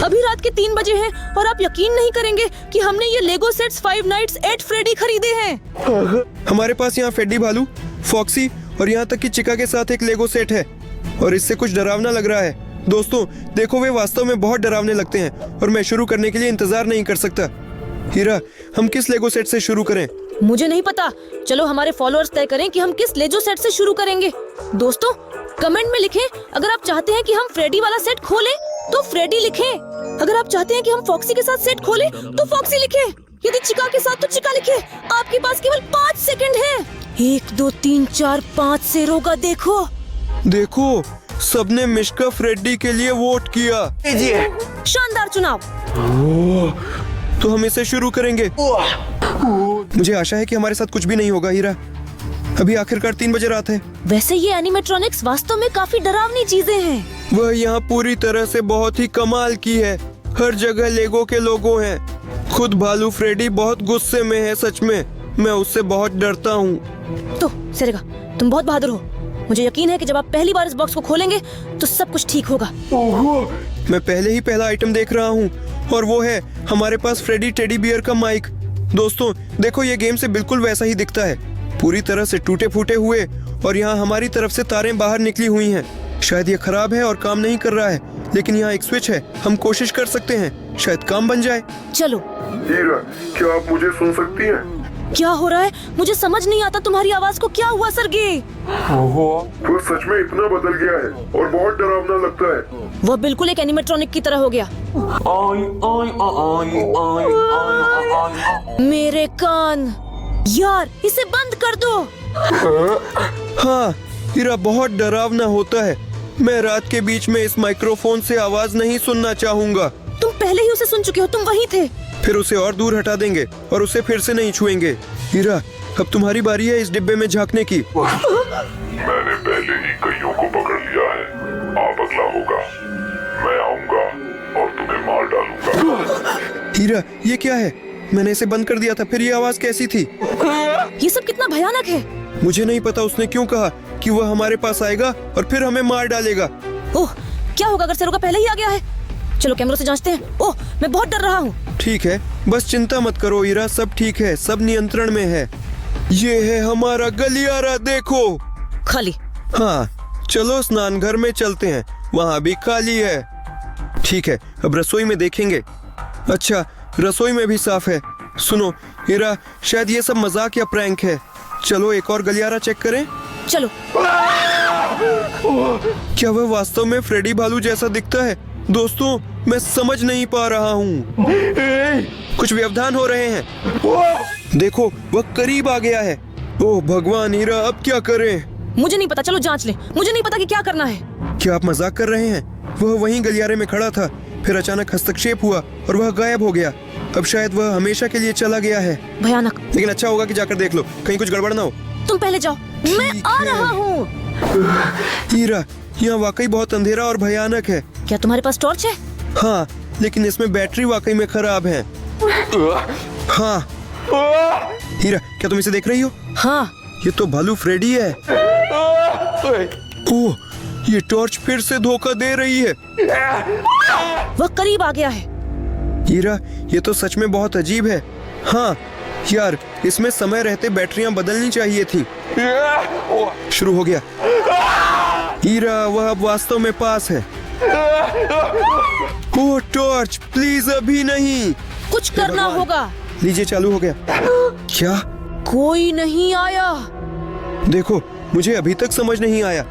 अभी रात के 3 बजे हैं और आप यकीन नहीं करेंगे कि हमने ये लेगो सेट्स 5 नाइट्स 8 फ्रेडी खरीदे हैं। हमारे पास यहाँ फेडी भालू, फॉक्सी और यहाँ तक कि चिका के साथ एक लेगो सेट है और इससे कुछ डरावना लग रहा है। दोस्तों देखो, वे वास्तव में बहुत डरावने लगते हैं और मैं शुरू करने के लिए इंतजार नहीं कर सकता। हीरा, हम किस लेगो सेट से शुरू करें? मुझे नहीं पता। चलो हमारे फॉलोअर्स तय करें कि हम किस लेगो सेट से शुरू करेंगे। दोस्तों कमेंट में लिखें अगर आप चाहते हैं कि हम फ्रेडी वाला सेट खोलें तो फ्रेडी लिखें। अगर आप चाहते हैं कि हम फॉक्सी के साथ सेट खोलें तो फॉक्सी लिखें। यदि चिका के साथ तो चिका लिखें। आपके पास केवल 5 सेकंड है। 1 2 3 4 5 से रोगा। देखो, सबने मिश्का फ्रेडी के लिए वोट किया। शानदार चुनाव। तो हम इसे शुरू करेंगे। मुझे आशा है कि हमारे साथ कुछ भी नहीं होगा। हीरा, अभी आखिरकार 3 बजे रात है। वैसे ये एनिमेट्रॉनिक्स वास्तव में काफी डरावनी चीजें हैं। वह यहाँ पूरी तरह से बहुत ही कमाल की है। हर जगह लेगो के लोगो हैं। खुद भालू फ्रेडी बहुत गुस्से में है। सच में मैं उससे बहुत डरता हूँ। तो सेरेगा, तुम बहुत बहादुर हो। मुझे यकीन है कि जब आप पहली बार इस बॉक्स को खोलेंगे तो सब कुछ ठीक होगा। मैं पहले ही पहला आइटम देख रहा हूँ और वो है हमारे पास फ्रेडी टेडी बियर का माइक। दोस्तों देखो, ये गेम से बिल्कुल वैसा ही दिखता है, पूरी तरह से टूटे फूटे हुए और यहाँ हमारी तरफ से तारें बाहर निकली हुई हैं। शायद ये खराब है और काम नहीं कर रहा है, लेकिन यहाँ एक स्विच है। हम कोशिश कर सकते हैं, शायद काम बन जाए। चलो। हीरा, क्या आप मुझे सुन सकती हैं? क्या हो रहा है? मुझे समझ नहीं आता तुम्हारी आवाज को। क्या हुआ सरगे? वो सच में इतना बदल गया है और बहुत डरावना लगता है। वह बिल्कुल एक एनिमेट्रॉनिक की तरह हो गया। मेरे कान, यार इसे बंद कर दो। हाँ, हीरा बहुत डरावना होता है। मैं रात के बीच में इस माइक्रोफोन से आवाज नहीं सुनना चाहूंगा। तुम पहले ही उसे सुन चुके हो, तुम वहीं थे। फिर उसे और दूर हटा देंगे और उसे फिर से नहीं छुएंगे। हीरा, अब तुम्हारी बारी है इस डिब्बे में झांकने की। मैंने पहले ही कईयों को पकड़ लिया है। आप अगला होगा। मैं आऊंगा और तुम्हें मार डालूंगा। हीरा, ये क्या है? मैंने इसे बंद कर दिया था, फिर ये आवाज कैसी थी? ये सब कितना भयानक है। मुझे नहीं पता उसने क्यों कहा कि वह हमारे पास आएगा और फिर हमें मार डालेगा। ओह, क्या होगा अगर सेरोगा पहले ही आ गया है? चलो कैमरों से जांचते हैं। ओह, मैं बहुत डर रहा हूँ। ठीक है, बस चिंता मत करो हीरा, सब ठीक है, सब नियंत्रण में है। ये है हमारा गलियारा, देखो। खाली। हाँ, चलो स्नान घर में चलते हैं, वहाँ भी खाली है। ठीक है, अब रसोई में देखेंगे। अच्छा, रसोई में भी साफ है। सुनो हीरा, शायद ये सब मजाक या प्रैंक है। चलो एक और गलियारा चेक करें। चलो। क्या वह वास्तव में फ्रेडी भालू जैसा दिखता है? दोस्तों मैं समझ नहीं पा रहा हूँ। कुछ व्यवधान हो रहे हैं। देखो, वह करीब आ गया है। ओह भगवान हीरा, अब क्या करें? मुझे नहीं पता, चलो जांच लें। मुझे नहीं पता कि क्या करना है। क्या आप मजाक कर रहे हैं? वह वहीं गलियारे में खड़ा था, फिर अचानक हस्तक्षेप हुआ और वह गायब हो गया। अब शायद वह हमेशा के लिए चला गया है। भयानक। लेकिन अच्छा होगा कि जाकर देख लो, कहीं कुछ गड़बड़ ना हो। तुम पहले जाओ, मैं आ रहा हूँ। हीरा, यहाँ वाकई बहुत अंधेरा और भयानक है। क्या तुम्हारे पास टॉर्च है? हाँ, लेकिन इसमें बैटरी वाकई में खराब है। हाँ हीरा, क्या तुम इसे देख रही हो? हाँ। ये तो भालू फ्रेडी है। ओह, ये टॉर्च फिर से धोखा दे रही है। वह करीब आ गया है। हीरा, ये तो सच में बहुत अजीब है। हाँ यार, इसमें समय रहते बैटरियां बदलनी चाहिए थी। शुरू हो गया। हीरा, वह अब वास्तव में पास है। ओह टॉर्च, प्लीज अभी नहीं। कुछ करना होगा। लीजिए, चालू हो गया। क्या? कोई नहीं आया। देखो, मुझे अभी तक समझ नहीं आया।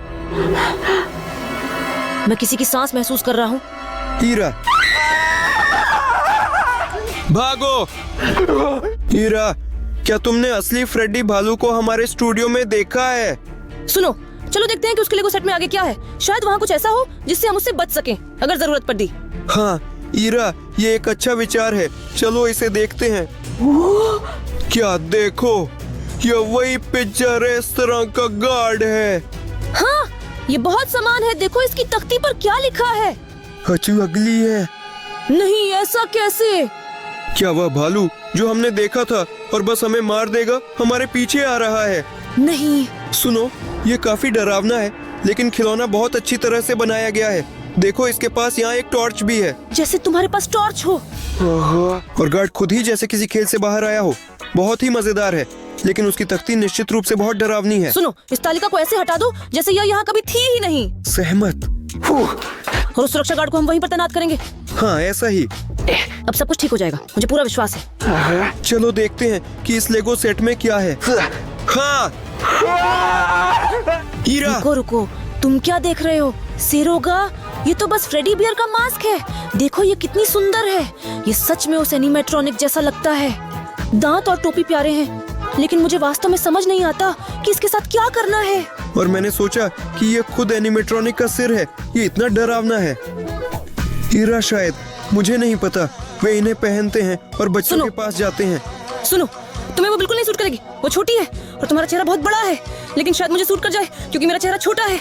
मैं किसी की सांस महसूस कर रहा हूँ। हीरा, भागो। हीरा, क्या तुमने असली फ्रेडी भालू को हमारे स्टूडियो में देखा है? सुनो, चलो देखते हैं कि उसके लेगो सेट में आगे क्या है। शायद वहाँ कुछ ऐसा हो जिससे हम उससे बच सकें अगर जरूरत पड़ी। हाँ हीरा, ये एक अच्छा विचार है। चलो इसे देखते हैं। क्या देखो, यह वही पिज्जा रेस्तरां का गार्ड है। हाँ, ये बहुत सामान है। देखो इसकी तख्ती पर क्या लिखा है। हचू अगली है। नहीं, ऐसा कैसे? क्या वह भालू जो हमने देखा था और बस हमें मार देगा हमारे पीछे आ रहा है? नहीं। सुनो, ये काफी डरावना है, लेकिन खिलौना बहुत अच्छी तरह से बनाया गया है। देखो इसके पास यहाँ एक टॉर्च भी है जैसे तुम्हारे पास टॉर्च हो। और गार्ड खुद ही जैसे किसी खेल से बाहर आया हो। बहुत ही मजेदार है, लेकिन उसकी तख्ती निश्चित रूप से बहुत डरावनी है। सुनो, इस तालिका को ऐसे हटा दो जैसे यह यहाँ कभी थी ही नहीं। सहमत। और उस सुरक्षा गार्ड को हम वहीं पर तैनात करेंगे। हाँ ऐसा ही। अब सब कुछ ठीक हो जाएगा, मुझे पूरा विश्वास है। चलो देखते हैं कि इस लेगो सेट में क्या है। हाँ ईरा, रुको रुको, तुम क्या देख रहे हो? सेरोगा, ये तो बस फ्रेडी बियर का मास्क है। देखो ये कितनी सुंदर है। ये सच में उस एनिमेट्रॉनिक जैसा लगता है। दांत और टोपी प्यारे हैं, लेकिन मुझे वास्तव में समझ नहीं आता कि इसके साथ क्या करना है। और मैंने सोचा कि ये खुद एनिमेट्रॉनिक का सिर है। ये इतना डरावना है। ईरा शायद, मुझे नहीं पता। वे इन्हें पहनते हैं और बच्चों सुनो। के पास जाते हैं। सुनो, तुम्हें वो बिल्कुल नहीं सूट करेगी। वो छोटी है और तुम्हारा चेहरा बहुत बड़ा है, लेकिन शायद मुझे सूट कर जाए क्योंकि मेरा चेहरा छोटा है।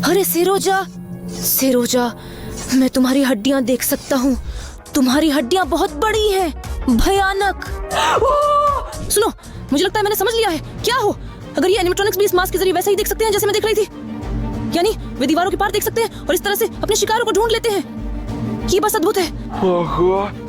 अरे सेरोजा, सेरोजा, मैं तुम्हारी हड्डियां देख सकता हूँ। तुम्हारी हड्डियां बहुत बड़ी हैं, भयानक। सुनो, मुझे लगता है मैंने समझ लिया है क्या हो। अगर ये एनिमेट्रॉनिक्स भी इस मास्क के जरिए वैसा ही देख सकते हैं जैसे मैं देख रही थी, यानी वे दीवारों के पार देख सकते हैं और इस तरह से अपने शिकारों को ढूंढ लेते हैं। ये बस अद्भुत है।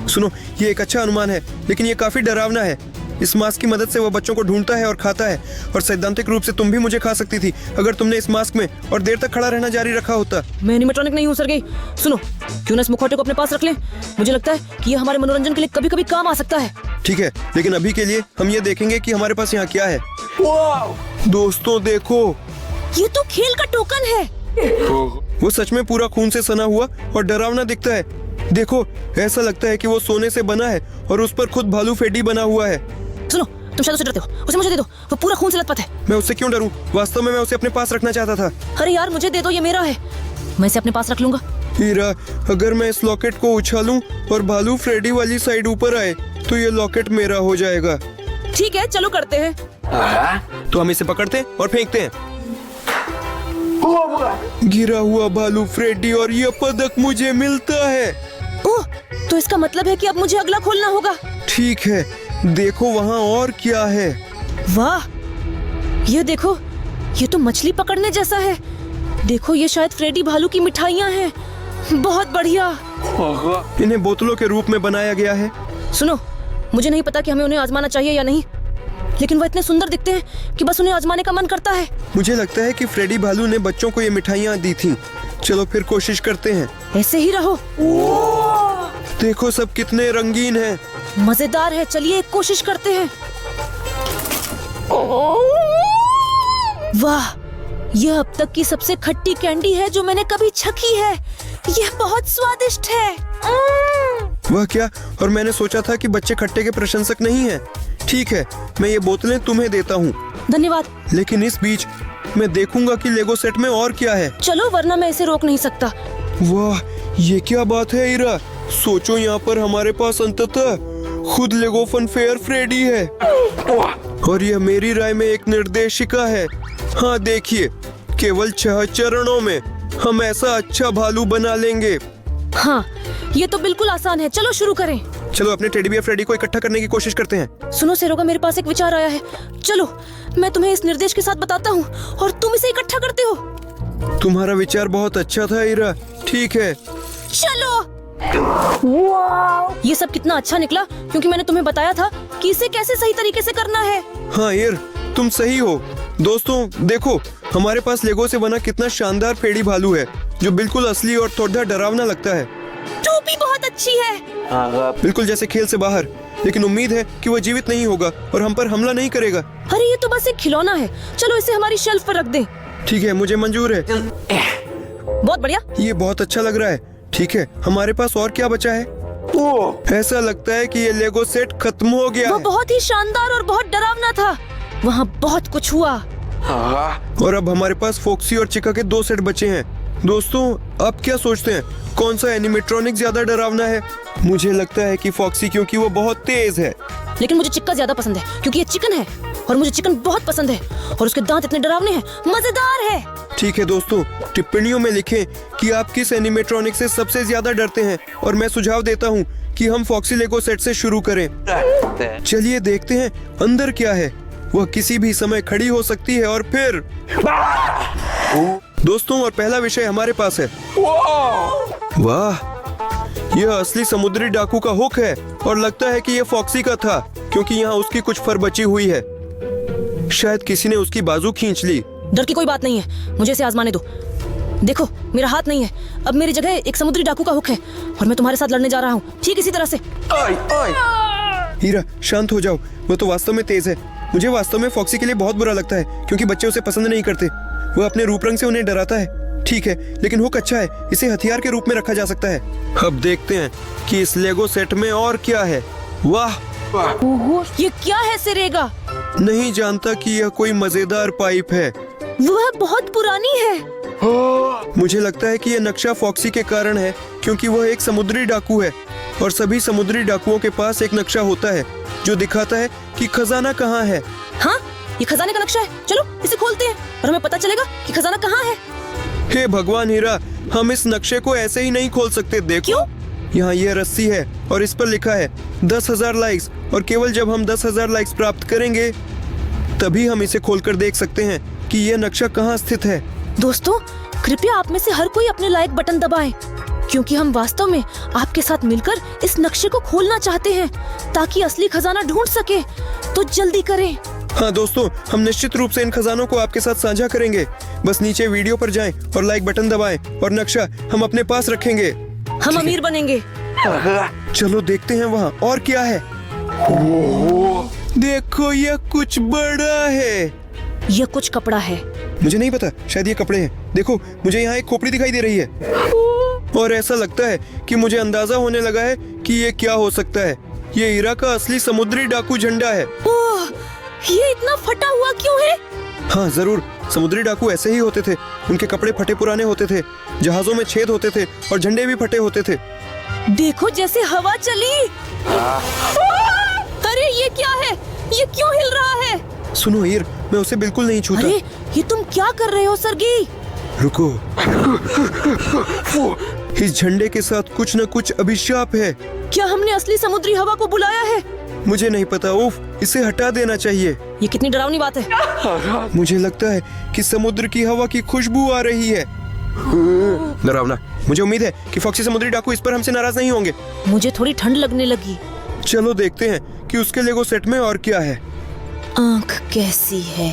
सुनो, ये एक अच्छा अनुमान है, लेकिन ये काफी डरावना है। इस मास्क की मदद से वो बच्चों को ढूंढता है और खाता है, और सैद्धांतिक रूप से तुम भी मुझे खा सकती थी अगर तुमने इस मास्क में और देर तक खड़ा रहना जारी रखा होता। मैं एनिमेट्रॉनिक नहीं हूँ सरगेई। सुनो, क्यों ना इस मुखौटे को अपने पास रख लें? मुझे लगता है कि ये हमारे मनोरंजन के लिए कभी कभी काम आ सकता है। ठीक है, लेकिन अभी के लिए हम ये देखेंगे कि हमारे पास यहाँ क्या है। दोस्तों देखो, ये तो खेल का टोकन है। वो सच में पूरा खून से सना हुआ और डरावना दिखता है। देखो, ऐसा लगता है कि वो सोने से बना है और उस पर खुद भालू फेडी बना हुआ है। सुनो, तुम शायद उसे डरते हो। उसे मुझे दे दो, वो पूरा खून से लथपथ है। मैं उससे क्यों डरूं? वास्तव में मैं उसे अपने पास रखना चाहता था। अरे यार, मुझे दे दो, ये मेरा है। मैं इसे अपने पास रख लूंगा। हीरा, अगर मैं इस लॉकेट को उछालूं और भालू फ्रेडी वाली साइड ऊपर आए तो ये लॉकेट मेरा हो जाएगा। ठीक है, चलो करते हैं। तो हम इसे पकड़ते हैं और फेंकते हैं। गिरा हुआ भालू फ्रेडी और ये पदक मुझे मिलता है। ओह, तो इसका मतलब है कि अब मुझे अगला खोलना होगा। ठीक है, देखो वहाँ और क्या है। वाह, ये देखो, ये तो मछली पकड़ने जैसा है। देखो, ये शायद फ्रेडी भालू की मिठाइयाँ हैं। बहुत बढ़िया। इन्हें बोतलों के रूप में बनाया गया है। सुनो, मुझे नहीं पता कि हमें उन्हें आजमाना चाहिए या नहीं, लेकिन वो इतने सुंदर दिखते हैं कि बस उन्हें आजमाने का मन करता है। मुझे लगता है कि फ्रेडी भालू ने बच्चों को ये मिठाइयाँ दी थी। चलो फिर कोशिश करते हैं। ऐसे ही रहो। देखो सब कितने रंगीन हैं। मजेदार है, चलिए एक कोशिश करते हैं। वाह, यह अब तक की सबसे खट्टी कैंडी है जो मैंने कभी चखी है। यह बहुत स्वादिष्ट है। वह क्या? और मैंने सोचा था कि बच्चे खट्टे के प्रशंसक नहीं हैं। ठीक है, मैं ये बोतलें तुम्हें देता हूँ, धन्यवाद। लेकिन इस बीच मैं देखूंगा कि लेगो सेट में और क्या है। चलो, वरना मैं इसे रोक नहीं सकता। वाह, ये क्या बात है ईरा। सोचो, यहाँ पर हमारे पास अंततः खुद लेगो फन फेयर फ्रेडी है, और यह मेरी राय में एक निर्देशिका है। हाँ देखिए, केवल 6 चरणों में हम ऐसा अच्छा भालू बना लेंगे। हाँ, ये तो बिल्कुल आसान है। चलो शुरू करें। चलो अपने टेडी बियर फ्रेडी को इकट्ठा करने की कोशिश करते हैं। सुनो सेरोगा, मेरे पास एक विचार आया है। चलो, मैं तुम्हें इस निर्देश के साथ बताता हूँ और तुम इसे इकट्ठा करते हो। तुम्हारा विचार बहुत अच्छा था ईरा। ठीक है, चलो। ये सब कितना अच्छा निकला, क्योंकि मैंने तुम्हें बताया था कि इसे कैसे सही तरीके से करना है। हाँ ईर, तुम सही हो। दोस्तों देखो, हमारे पास लेगो से बना कितना शानदार फेडी भालू है, जो बिल्कुल असली और थोड़ा डरावना लगता है। टोपी बहुत अच्छी है। बिल्कुल जैसे खेल से बाहर, लेकिन उम्मीद है कि वो जीवित नहीं होगा और हम पर हमला नहीं करेगा। अरे ये तो बस एक खिलौना है। चलो इसे हमारी शेल्फ पर रख दें। ठीक है, मुझे मंजूर है। बहुत बढ़िया। ये बहुत अच्छा लग रहा है। ठीक है, हमारे पास और क्या बचा है? ऐसा लगता है कि ये लेगो सेट खत्म हो गया वो है। बहुत ही शानदार और बहुत डरावना था। वहाँ बहुत कुछ हुआ। और अब हमारे पास फोक्सी और चिका के 2 सेट बचे हैं। दोस्तों, आप क्या सोचते हैं, कौन सा एनिमेट्रॉनिक ज्यादा डरावना है? मुझे लगता है कि फॉक्सी, क्योंकि वो बहुत तेज है। लेकिन मुझे चिक्का ज्यादा पसंद है, क्योंकि ये चिकन है और मुझे चिकन बहुत पसंद है, और उसके दांत इतने डरावने हैं, मजेदार है। ठीक है दोस्तों, टिप्पणियों में लिखें कि आप किस एनिमेट्रॉनिक से सबसे ज्यादा डरते हैं, और मैं सुझाव देता हूँ कि हम फॉक्सी लेगो सेट से शुरू करें। चलिए देखते हैं अंदर क्या है। वह किसी भी समय खड़ी हो सकती है और फिर दोस्तों, और पहला विषय हमारे पास है। वाह, यह असली समुद्री डाकू का हुक है और लगता है कि यह फॉक्सी का था, क्योंकि यहाँ उसकी कुछ फर बची हुई है। शायद किसी ने उसकी बाजू खींच ली। डर की कोई बात नहीं है, मुझे इसे आजमाने दो। देखो, मेरा हाथ नहीं है, अब मेरी जगह एक समुद्री डाकू का हुक है और मैं तुम्हारे साथ लड़ने जा रहा हूँ, ठीक इसी तरह से। हीरा, शांत हो जाओ। वो तो वास्तव में तेज है। मुझे वास्तव में फॉक्सी के लिए बहुत बुरा लगता है, क्योंकि बच्चे उसे पसंद नहीं करते। वो अपने रूप रंग से उन्हें डराता है। ठीक है, लेकिन हुक अच्छा है, इसे हथियार के रूप में रखा जा सकता है। अब देखते हैं कि इस लेगो सेट में और क्या है। वाह, ये क्या है सिरेगा? नहीं जानता कि यह कोई मजेदार पाइप है। वह बहुत पुरानी है। मुझे लगता है कि यह नक्शा फॉक्सी के कारण है, क्योंकि वह एक समुद्री डाकू है और सभी समुद्री डाकुओं के पास एक नक्शा होता है जो दिखाता है कि खजाना कहाँ है। हाँ, ये खजाने का नक्शा है। चलो इसे खोलते हैं और हमें पता चलेगा कि खजाना कहाँ है। हे भगवान हीरा, हम इस नक्शे को ऐसे ही नहीं खोल सकते। देखो, क्यों? यहाँ यह रस्सी है और इस पर लिखा है 10,000 लाइक्स, और केवल जब हम 10,000 लाइक्स प्राप्त करेंगे तभी हम इसे खोलकर देख सकते हैं कि यह नक्शा कहाँ स्थित है। दोस्तों, कृपया आप में से हर कोई अपने लाइक बटन दबाएं, क्योंकि हम वास्तव में आपके साथ मिलकर इस नक्शे को खोलना चाहते हैं ताकि असली खजाना ढूंढ सके। तो जल्दी करें। हाँ दोस्तों, हम निश्चित रूप से इन खजानों को आपके साथ साझा करेंगे। बस नीचे वीडियो पर जाएं और लाइक बटन दबाएं और नक्शा हम अपने पास रखेंगे। हम अमीर बनेंगे। चलो देखते हैं वहाँ और क्या है। देखो, यह कुछ बड़ा है। यह कुछ कपड़ा है। मुझे नहीं पता, शायद ये कपड़े हैं। देखो, मुझे यहाँ एक खोपड़ी दिखाई दे रही है और ऐसा लगता है कि मुझे अंदाजा होने लगा है कि ये क्या हो सकता है। ये हीरा का असली समुद्री डाकू झंडा है। ओह, ये इतना फटा हुआ क्यों है? हाँ जरूर, समुद्री डाकू ऐसे ही होते थे। उनके कपड़े फटे पुराने होते थे, जहाजों में छेद होते थे और झंडे भी फटे होते थे। देखो, जैसे हवा चली। अरे ये क्या है? ये क्यों हिल रहा है? सुनो हीर, मैं उसे बिल्कुल नहीं छूता। अरे ये तुम क्या कर रहे हो सरगी? रुको, इस झंडे के साथ कुछ न कुछ अभिशाप है। क्या हमने असली समुद्री हवा को बुलाया है? मुझे नहीं पता। उफ, इसे हटा देना चाहिए। ये कितनी डरावनी बात है। मुझे लगता है कि समुद्र की हवा की खुशबू आ रही है। डरावना। मुझे उम्मीद है कि फॉक्सी समुद्री डाकू इस पर हमसे नाराज नहीं होंगे। मुझे थोड़ी ठंड लगने लगी। चलो देखते हैं कि उसके लेगो सेट में और क्या है। आंख कैसी है?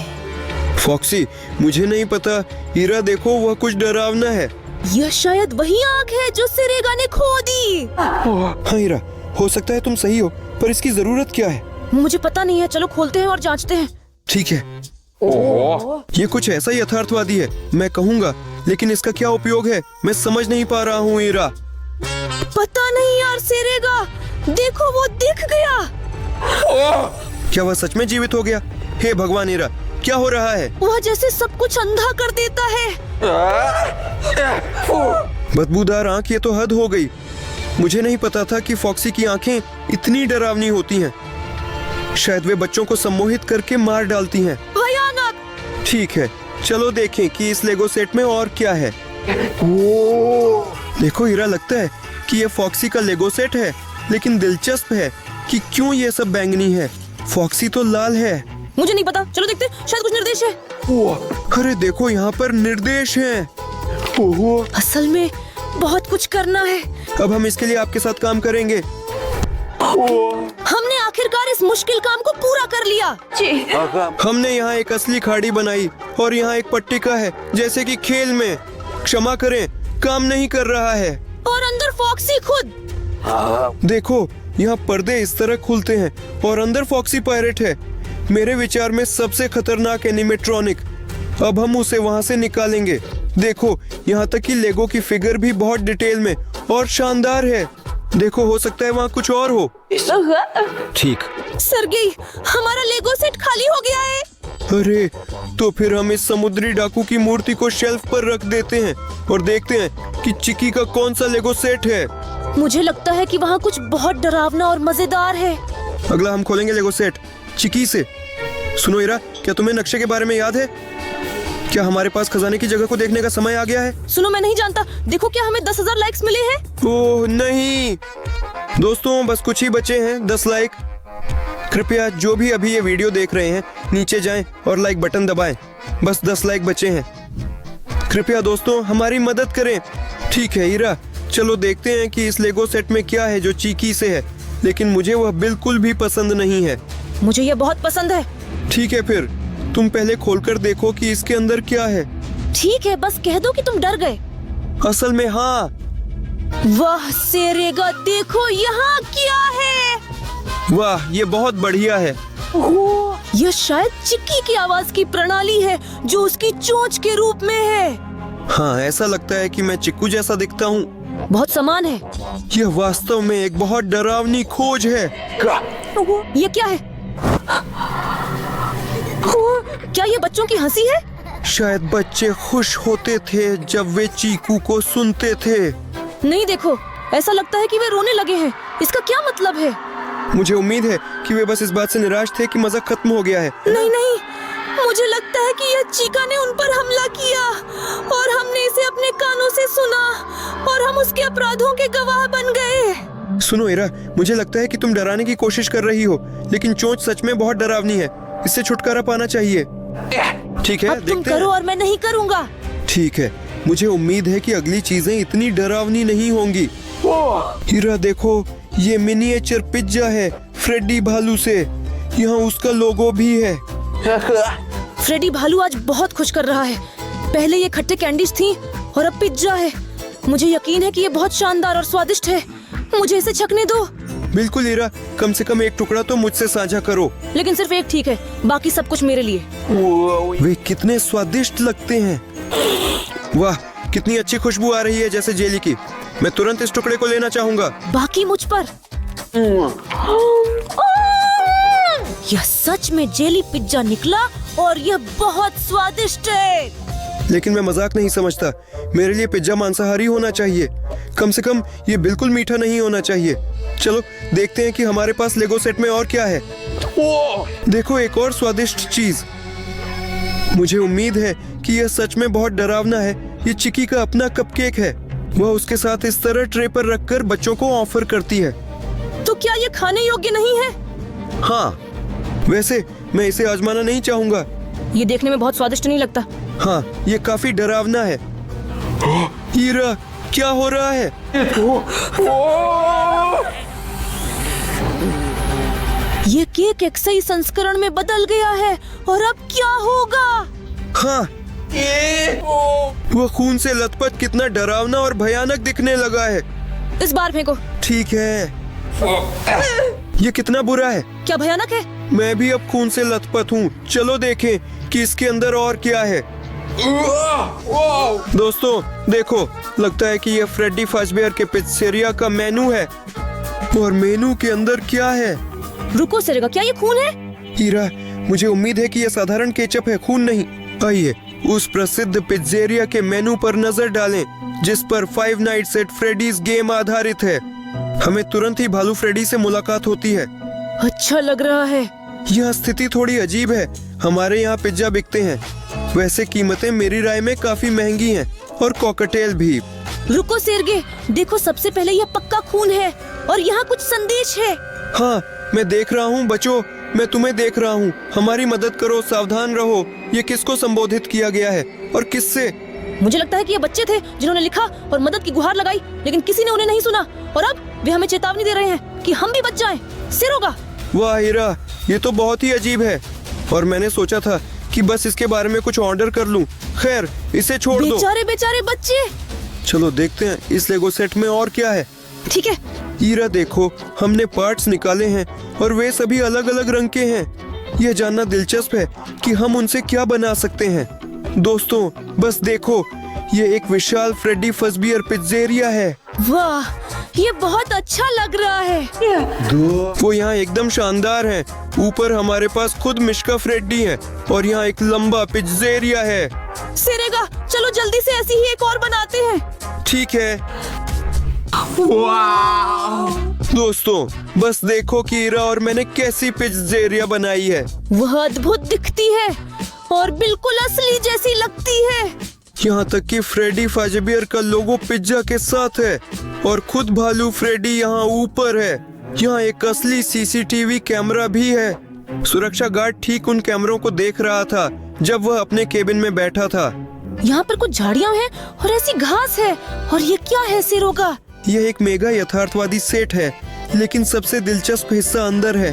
फॉक्सी, मुझे नहीं पता। हीरा देखो, वह कुछ डरावना है। यह शायद वही आंख है जो सिरेगा ने खो दी। हाँ हीरा, हो सकता है तुम सही हो, पर इसकी जरूरत क्या है? मुझे पता नहीं है। चलो खोलते हैं और जांचते हैं। ठीक है। ये कुछ ऐसा यथार्थवादी है, मैं कहूँगा, लेकिन इसका क्या उपयोग है मैं समझ नहीं पा रहा हूँ हीरा। पता नहीं यार सिरेगा, देखो वो दिख गया। क्या वह सच में जीवित हो गया? हे भगवान हीरा, क्या हो रहा है? वह जैसे सब कुछ अंधा कर देता है। बदबूदार आंख, ये तो हद हो गई। मुझे नहीं पता था कि फॉक्सी की आंखें इतनी डरावनी होती हैं। शायद वे बच्चों को सम्मोहित करके मार डालती हैं। भयानक। ठीक है, चलो देखें कि इस लेगो सेट में और क्या है। देखो हीरा, लगता है कि ये फॉक्सी का लेगो सेट है, लेकिन दिलचस्प है कि क्यों ये सब बैंगनी है। फॉक्सी तो लाल है। मुझे नहीं पता, चलो देखते, शायद कुछ निर्देश है। अरे देखो, यहाँ पर निर्देश हैं। असल में बहुत कुछ करना है। अब हम इसके लिए आपके साथ काम करेंगे। हमने आखिरकार इस मुश्किल काम को पूरा कर लिया। हमने यहाँ एक असली खाड़ी बनाई और यहाँ एक पट्टिका है, जैसे कि खेल में। क्षमा करें, काम नहीं कर रहा है। और अंदर फॉक्सी खुद। देखो, यहाँ पर्दे इस तरह खुलते हैं और अंदर फॉक्सी पायरेट है। मेरे विचार में सबसे खतरनाक एनिमेट्रॉनिक। अब हम उसे वहाँ से निकालेंगे। देखो, यहाँ तक कि लेगो की फिगर भी बहुत डिटेल में और शानदार है। देखो, हो सकता है वहाँ कुछ और हो। ठीक। सरगी, हमारा लेगो सेट खाली हो गया है। अरे, तो फिर हम इस समुद्री डाकू की मूर्ति को शेल्फ पर रख देते हैं और देखते हैं कि चिकी का कौन सा लेगो सेट है। मुझे लगता है कि वहाँ कुछ बहुत डरावना और मजेदार है। अगला हम खोलेंगे लेगो सेट चिकी से। सुनो हीरा, क्या तुम्हें नक्शे के बारे में याद है? क्या हमारे पास खजाने की जगह को देखने का समय आ गया है? सुनो, मैं नहीं जानता। देखो, क्या हमें 10,000 लाइक्स मिले हैं? ओह नहीं दोस्तों, बस कुछ ही बचे हैं 10 लाइक। कृपया जो भी अभी ये वीडियो देख रहे हैं, नीचे जाएं और लाइक बटन दबाएं। बस 10 लाइक बचे हैं। कृपया दोस्तों हमारी मदद करें। ठीक है ईरा, चलो देखते हैं कि इस लेगो सेट में क्या है जो चीकी से है, लेकिन मुझे वह बिल्कुल भी पसंद नहीं है। मुझे ये बहुत पसंद है। ठीक है फिर तुम पहले खोलकर देखो कि इसके अंदर क्या है। ठीक है, बस कह दो कि तुम डर गए। असल में हाँ। वाह सेरेगा, देखो यहाँ क्या है। वाह, ये बहुत बढ़िया है। ओह, यह शायद चिक्की की आवाज की प्रणाली है जो उसकी चोंच के रूप में है। हाँ, ऐसा लगता है कि मैं चिक्कू जैसा दिखता हूँ। बहुत समान है। यह वास्तव में एक बहुत डरावनी खोज है। ये क्या है? क्या ये बच्चों की हंसी है? शायद बच्चे खुश होते थे जब वे चीकू को सुनते थे। नहीं, देखो, ऐसा लगता है कि वे रोने लगे हैं। इसका क्या मतलब है? मुझे उम्मीद है कि वे बस इस बात से निराश थे कि मजाक खत्म हो गया है। नहीं नहीं, मुझे लगता है कि यह चीका ने उन पर हमला किया और हमने इसे अपने कानों से सुना और हम उसके अपराधों के गवाह बन गए। सुनो इरा, मुझे लगता है कि तुम डराने की कोशिश कर रही हो, लेकिन चोंच सच में बहुत डरावनी है। इससे छुटकारा पाना चाहिए। ठीक है, अब तुम देखते हैं। करो और मैं नहीं करूँगा। ठीक है, मुझे उम्मीद है कि अगली चीजें इतनी डरावनी नहीं होंगी। हीरा देखो, ये मिनिएचर पिज्जा है फ्रेडी भालू से। यहाँ उसका लोगो भी है। फ्रेडी भालू आज बहुत खुश कर रहा है। पहले ये खट्टे कैंडीज थी और अब पिज्जा है। मुझे यकीन है कि ये बहुत शानदार और स्वादिष्ट है। मुझे इसे चखने दो। बिल्कुल हीरा, कम से कम एक टुकड़ा तो मुझसे साझा करो। लेकिन सिर्फ एक ठीक है, बाकी सब कुछ मेरे लिए। वे कितने स्वादिष्ट लगते हैं। वाह, कितनी अच्छी खुशबू आ रही है, जैसे जेली की। मैं तुरंत इस टुकड़े को लेना चाहूंगा। बाकी मुझ पर। यह सच में जेली पिज्जा निकला और यह बहुत स्वादिष्ट है। लेकिन मैं मजाक नहीं समझता। मेरे लिए पिज्जा मांसाहारी होना चाहिए। कम से कम ये बिल्कुल मीठा नहीं होना चाहिए। चलो देखते हैं कि हमारे पास लेगो सेट में और क्या है। देखो, एक और स्वादिष्ट चीज। मुझे उम्मीद है कि यह सच में बहुत डरावना है। ये चिकी का अपना कपकेक है। वह उसके साथ इस तरह ट्रे पर रखकर बच्चों को ऑफर करती है। तो क्या ये खाने योग्य नहीं है? हाँ, वैसे मैं इसे आजमाना नहीं चाहूंगा। ये देखने में बहुत स्वादिष्ट नहीं लगता। हाँ, ये काफी डरावना है। हीरा, क्या हो रहा है? ये केक एक्सई संस्करण में बदल गया है और अब क्या होगा? हाँ, वह खून से लथपथ कितना डरावना और भयानक दिखने लगा है। इस बार फेंको। ठीक है। ये कितना बुरा है। क्या भयानक है? मैं भी अब खून से लथपथ हूँ। चलो देखें कि इसके अंदर और क्या है। दोस्तों देखो, लगता है कि यह फ्रेडी फाज़बियर के पिज़्ज़ेरिया का मेनू है। और मेनू के अंदर क्या है? रुको सेरेगा, क्या ये खून है? हीरा, मुझे उम्मीद है कि यह साधारण केचप है, खून नहीं। आइए उस प्रसिद्ध पिज़्ज़ेरिया के मेनू पर नजर डालें, जिस पर 5 नाइट्स एट फ्रेडीज गेम आधारित है। हमें तुरंत ही भालू फ्रेडी से मुलाकात होती है। अच्छा लग रहा है। यह स्थिति थोड़ी अजीब है। हमारे यहाँ पिज्जा बिकते हैं, वैसे कीमतें मेरी राय में काफी महंगी हैं, और कॉकटेल भी। रुको सेर्गे, देखो, सबसे पहले यह पक्का खून है और यहाँ कुछ संदेश है। हाँ, मैं देख रहा हूँ बच्चों, मैं तुम्हें देख रहा हूँ। हमारी मदद करो, सावधान रहो। ये किसको संबोधित किया गया है और किससे? मुझे लगता है कि ये बच्चे थे जिन्होंने लिखा और मदद की गुहार लगाई, लेकिन किसी ने उन्हें नहीं सुना और अब वे हमें चेतावनी दे रहे हैं कि हम भी बच जाएं। सिरोगा। वाह हीरा, ये तो बहुत ही अजीब है, और मैंने सोचा था कि बस इसके बारे में कुछ ऑर्डर कर लूं। खैर, इसे छोड़ दो। बेचारे बेचारे बच्चे। चलो देखते हैं इस लेगो सेट में और क्या है। ठीक है। हीरा देखो, हमने पार्ट्स निकाले हैं और वे सभी अलग अलग रंग के हैं। यह जानना दिलचस्प है कि हम उनसे क्या बना सकते हैं। दोस्तों बस देखो, ये एक विशाल फ्रेडी फाज़बियर पिज़्ज़ेरिया है। वाह, ये बहुत अच्छा लग रहा है। वो यहाँ एकदम शानदार है। ऊपर हमारे पास खुद मिश्का फ्रेडी है और यहाँ एक लंबा पिज़्ज़ेरिया है। सिरेगा, चलो जल्दी से ऐसी ही एक और बनाते हैं। ठीक है। दोस्तों बस देखो कि हीरा और मैंने कैसी पिज़्ज़ेरिया बनाई है। वह अद्भुत दिखती है और बिल्कुल असली जैसी लगती है। यहाँ तक कि फ्रेडी फाज़बियर का लोगो पिज्जा के साथ है और खुद भालू फ्रेडी यहाँ ऊपर है। यहाँ एक असली सीसीटीवी कैमरा भी है। सुरक्षा गार्ड ठीक उन कैमरों को देख रहा था जब वह अपने केबिन में बैठा था। यहाँ पर कुछ झाड़ियाँ हैं और ऐसी घास है। और ये क्या है सिरोगा? यह एक मेगा यथार्थवादी सेट है, लेकिन सबसे दिलचस्प हिस्सा अंदर है।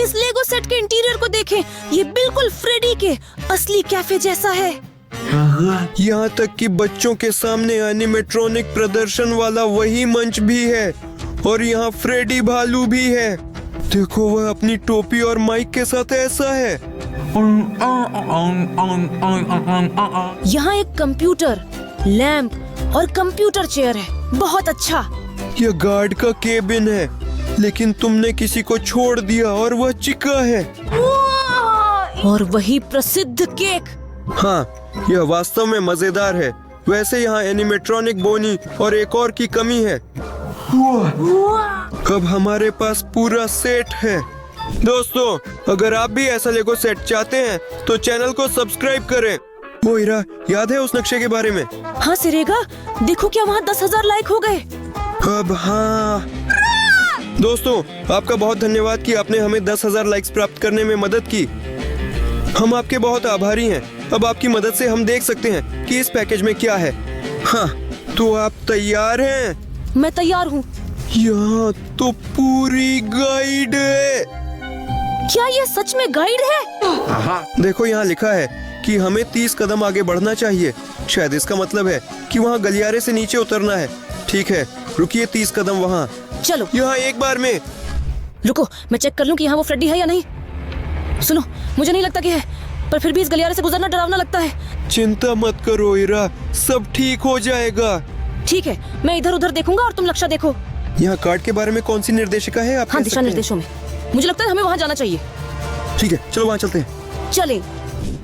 इस लेगो सेट के इंटीरियर को देखें, ये बिल्कुल फ्रेडी के असली कैफे जैसा है। यहाँ तक कि बच्चों के सामने एनिमेट्रॉनिक प्रदर्शन वाला वही मंच भी है, और यहाँ फ्रेडी भालू भी है। देखो, वह अपनी टोपी और माइक के साथ ऐसा है। यहाँ एक कंप्यूटर, लैंप और कंप्यूटर चेयर है। बहुत अच्छा। यह गार्ड का केबिन है, लेकिन तुमने किसी को छोड़ दिया और वह चिका है। और वही प्रसिद्ध केक। हाँ, यह वास्तव में मजेदार है। वैसे यहाँ एनिमेट्रॉनिक बोनी और एक और की कमी है। अब हमारे पास पूरा सेट है। दोस्तों, अगर आप भी ऐसा लेगो सेट चाहते हैं तो चैनल को सब्सक्राइब करें। वो हीरा, याद है उस नक्शे के बारे में? हाँ सिरेगा, देखो क्या वहाँ 10,000 लाइक हो गए। अब हाँ दोस्तों, आपका बहुत धन्यवाद कि आपने हमें 10,000 लाइक्स प्राप्त करने में मदद की। हम आपके बहुत आभारी हैं। अब आपकी मदद से हम देख सकते हैं कि इस पैकेज में क्या है। हाँ, तो आप तैयार हैं? मैं तैयार हूँ। यहाँ तो पूरी गाइड है। क्या ये सच में गाइड है? देखो, यहाँ लिखा है कि हमें 30 कदम आगे बढ़ना चाहिए। शायद इसका मतलब है कि वहाँ गलियारे से नीचे उतरना है। ठीक है, रुकिए, 30 कदम वहाँ। चलो। यहाँ एक बार में। रुको, मैं चेक कर लूं कि यहाँ वो फ्रेडी है या नहीं। सुनो, मुझे नहीं लगता कि है, पर फिर भी इस गलियारे से गुजरना डरावना लगता है। चिंता मत करो हीरा, सब ठीक हो जाएगा। ठीक है, मैं इधर उधर देखूंगा और तुम लक्ष्य देखो। यहाँ कार्ड के बारे में कौन सी निर्देशिका है? आप हाँ, कह दिशा सकते हैं? निर्देशों में मुझे लगता है हमें वहाँ जाना चाहिए। ठीक है, चलो वहाँ चलते हैं। चले।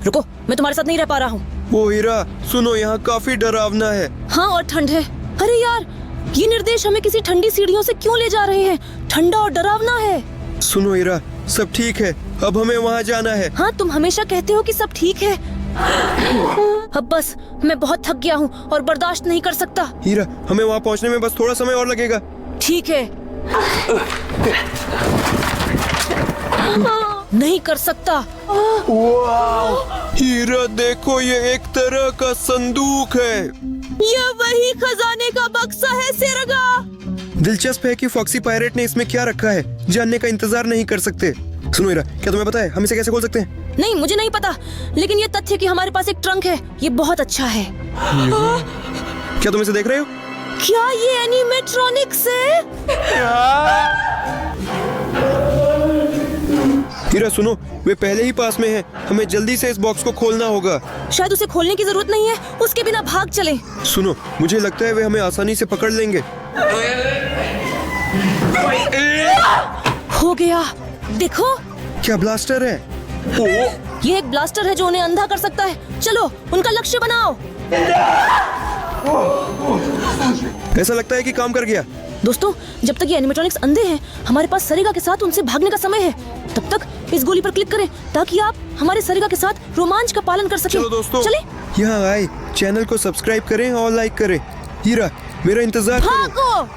रुको, मैं तुम्हारे साथ नहीं रह पा रहा हूँ। वो हीरा, सुनो, यहाँ काफी डरावना है। हाँ, और ठंड है। अरे यार, ये निर्देश हमें किसी ठंडी सीढ़ियों से क्यों ले जा रहे हैं? ठंडा और डरावना है। सुनो हीरा, सब ठीक है, अब हमें वहाँ जाना है। हाँ, तुम हमेशा कहते हो कि सब ठीक है। अब बस, मैं बहुत थक गया हूँ और बर्दाश्त नहीं कर सकता। हीरा, हमें वहाँ पहुँचने में बस थोड़ा समय और लगेगा। ठीक है। नहीं कर सकता। हीरा देखो, ये एक तरह का संदूक है। यह वही खजाने का बक्सा है सिरगा। दिलचस्प है कि फॉक्सी पायरेट ने इसमें क्या रखा है। जानने का इंतजार नहीं कर सकते। सुनो हीरा, क्या तुम्हें पता है हम इसे कैसे खोल सकते हैं? नहीं, मुझे नहीं पता, लेकिन ये तथ्य कि हमारे पास एक ट्रंक है, ये बहुत अच्छा है। क्या तुम इसे देख रहे हो? क्या ये एनिमेट्रॉनिक्स है? हीरा सुनो, वे पहले ही पास में हैं। हमें जल्दी से इस बॉक्स को खोलना होगा। शायद उसे खोलने की जरूरत नहीं है, उसके बिना भाग चले। सुनो, मुझे लगता है वे हमें आसानी से पकड़ लेंगे। हो गया, देखो। क्या ब्लास्टर है? ये एक ब्लास्टर है जो उन्हें अंधा कर सकता है। चलो, उनका लक्ष्य बनाओ। ऐसा लगता है कि काम कर गया। दोस्तों, जब तक ये एनिमेट्रॉनिक्स अंधे हैं, हमारे पास सरिगा के साथ उनसे भागने का समय है। तब तक इस गोली पर क्लिक करें ताकि आप हमारे सरिगा के साथ रोमांच का पालन कर सकें। चलो दोस्तों, चले। यहाँ आए, चैनल को सब्सक्राइब करें और लाइक करें। हीरा, मेरा इंतजार करो। भागो।